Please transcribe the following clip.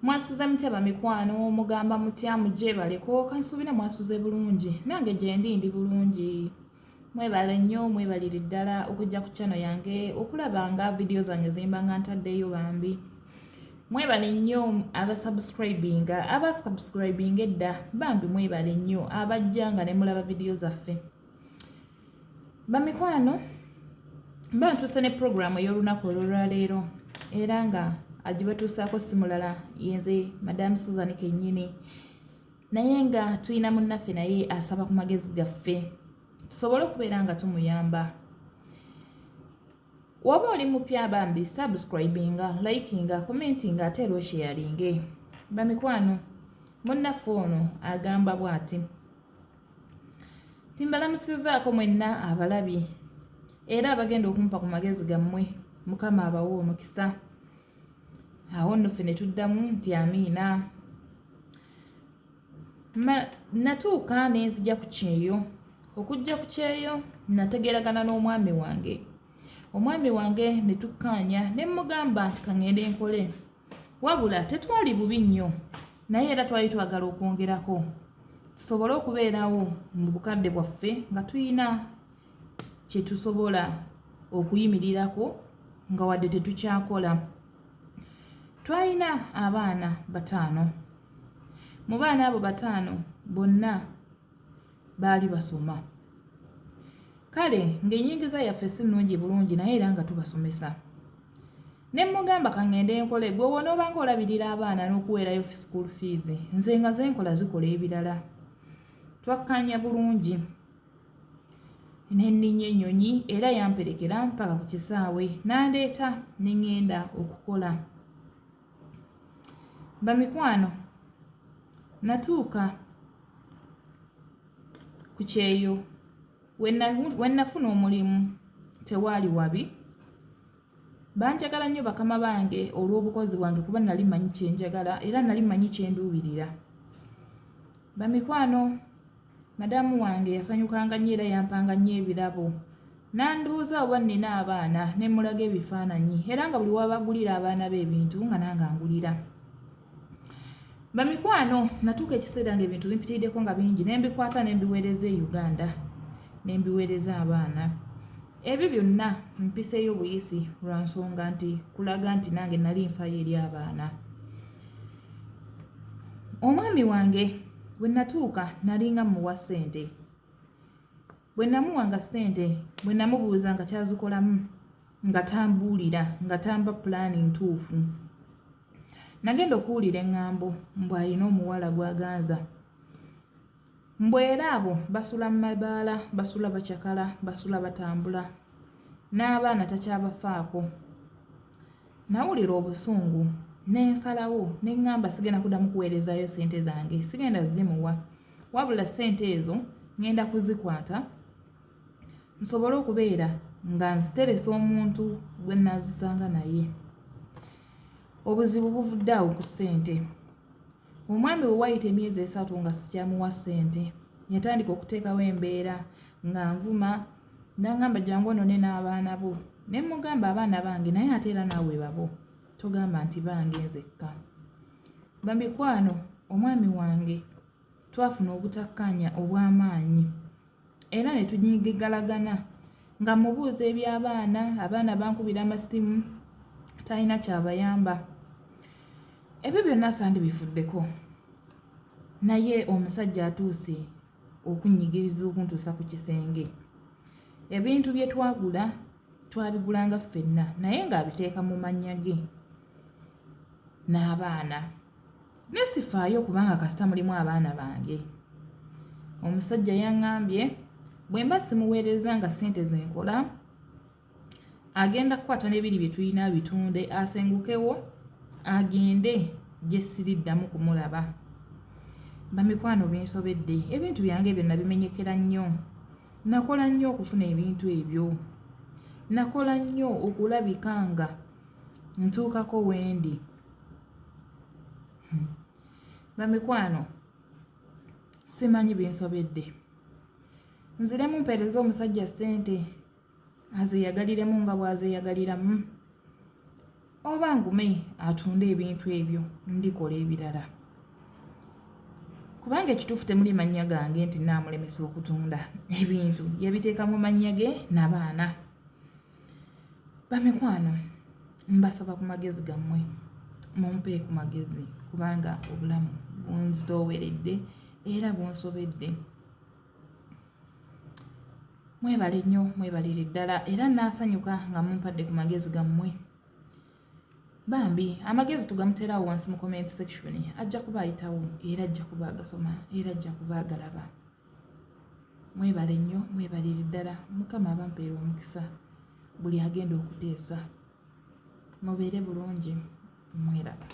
Mwasuze mutya mikwano mugamba mutya mujje baleko kansubira mwasuze bulungi nange gye ndi bulungi mwebale nnyo mwebalira ddala okujja ku channel yange okulabanga video zange zimba nga ntaddeyo bambi mwebale nnyo abasubscribing edda bambi mwebale nnyo abajjanga ne mulaba video zaffe bamikwano bantuse ne program ey'olunaku olwaleero era nga ajibatuusaako simulala yenze Madam Susan kennyini naye nga tuyina munnaffe naye asaba ku magezi gaffe tusobole okubeera nga tumuyamba waba oli mupya bambi subscribinga likinga commentinga ate era sharinge bamikwano munnaffe ono agamba bw'ati timbalamusizaako mwenna abalabi era abagenda okumpa ku magezi gammwe mukama abawo omukisa awo nno ffe ne tuddamu nti amiina natuuka ne nzija ku kyeyo okujja ku kyeyo nategeragana n'omwami wange ne tukkaanya ne mugamba nti kaŋŋende nkole wabula tetwali bubi nnyo naye era twali twagala okwongerako tusobole okubeerawo mu bukadde bwaffe nga tuyina kye tusobola okuyimirirako nga wadde tetukyakola twalina abaana 5 mu baana abo 5 bonna baali basoma kale ng'ennyingiza yaffe si nnungi bulungi naye era nga tubasomesa ne mugamba kaŋŋende nkole gwe wona obanga olabirira abaana n'okuweerayo school fees nze nga zenkola zikola ebirala twakkaanya bulungi nenninya ennyonyi era yamperekera mpaka ku kisaawe nandeeta ne ŋŋenda okukola bamikwano natuuka ku kyeyo wennafuna omulimu tewaali wabi banjagala nnyo bakama bange olw'obukozi bwange kuba nali manyi kyenjagala era nali manyi kyenduubirira bamikwano madamu wange yasanyukanga nnyo era yampanga nnyo ebirabo nanduuza oba nnina abaana ne mulaga ebifaananyi era nga buli wabagulira abaana be ebintu nga nange angulira bamikwano natuuka ekiseera ng'ebintu bimpitiddeko nga bingi ne mbikwata ne mbiweereza e Uganda ne mbiweereza abaana ebyo byonna mpiseeyo buyisi lwa nsonga nti kulaga nti nange nali nfaayo eri abaana omwami wange bwe natuuka nalinga muwa ssente bwe namuwanga ssente bwe namubuuza nga kyazikolamu nga tambuulira nga tamba pulaani ntuufu nagenda okuwulira eŋŋambo mbw alina omuwala gwaganza mbw era abo basula mu mabaala basula bakyakala basula batambula n'abaana takyabafaako nawulira obusungu nensalawo neŋŋamba sigenda kuddamu kuweerezaayo ssente zange sigenda zimuwa wabula ssente ezo ŋŋenda kuzikwata nsobole okubeera nga nziteresa omuntu gwe naazisanga naye obuzibu buvudde awo ku ssente omwami bwe wayita emyezi 3 nga sikyamuwa ssente yatandika okuteekawo embeera nga nvuma n'angamba jangu onone n'abaana bo ne mugamba abaana bange naye ate era naawe babo togamba nti bange nzekka bamikwano omwami wange twafuna obutakkaanya obw'amaanyi era ne tunyigigalagana nga mubuuza eby'abaana abaana bankubira amasimu talina kyabayamba ebyo byonna sandi bifuddeko naye omusajja atuuse okunyigiriza okuntuusa ku kisenge ebintu bye twagula twabigulanga ffenna naye ng'abiteeka mu mannya ge n'abaana nesifaayo kubanga kasita mulimu abaana bange omusajja yaŋŋambye bwe mba simuweereza nga ssente zenkola agenda kukwata n'ebiri bye tulina bitunde asengukewo agende gye siriddamu kumulaba bamikwano binsobedde ebintu byange byonna bimenyekera nnyo nakola nnyo okufuna ebintu ebyo nakola nnyo okulabika nga ntuukako wendi bamikwano simanyi binsobedde nziremu mpeereza omusajja ssente azeeyagaliremu nga bw'azeeyagaliramu oba ngume atunda ebintu ebyo ndikola ebirala kubanga ekituufu temuli mannya gange nti naamulemesa okutunda ebintu yabiteeka mu mannya ge n'abaana. Bamikwano mbasaba ku magezi gammwe mumpe ku magezi kubanga obulamu bunzitooweredde era bunsobedde. Mwebale nnyo mwebalire ddala era naasanyuka nga mumpadde ku magezi gammwe. Bambi amagezi tugamuteerawo wansi mu comment section ajja kuba ayitawo era ajja kuba agasoma era ajja kuba agalaba. Mwebale nnyo mwebalire ddala Mukama abampeera omukisa buli agenda okuteesa. Mubeere bulungi mweraba.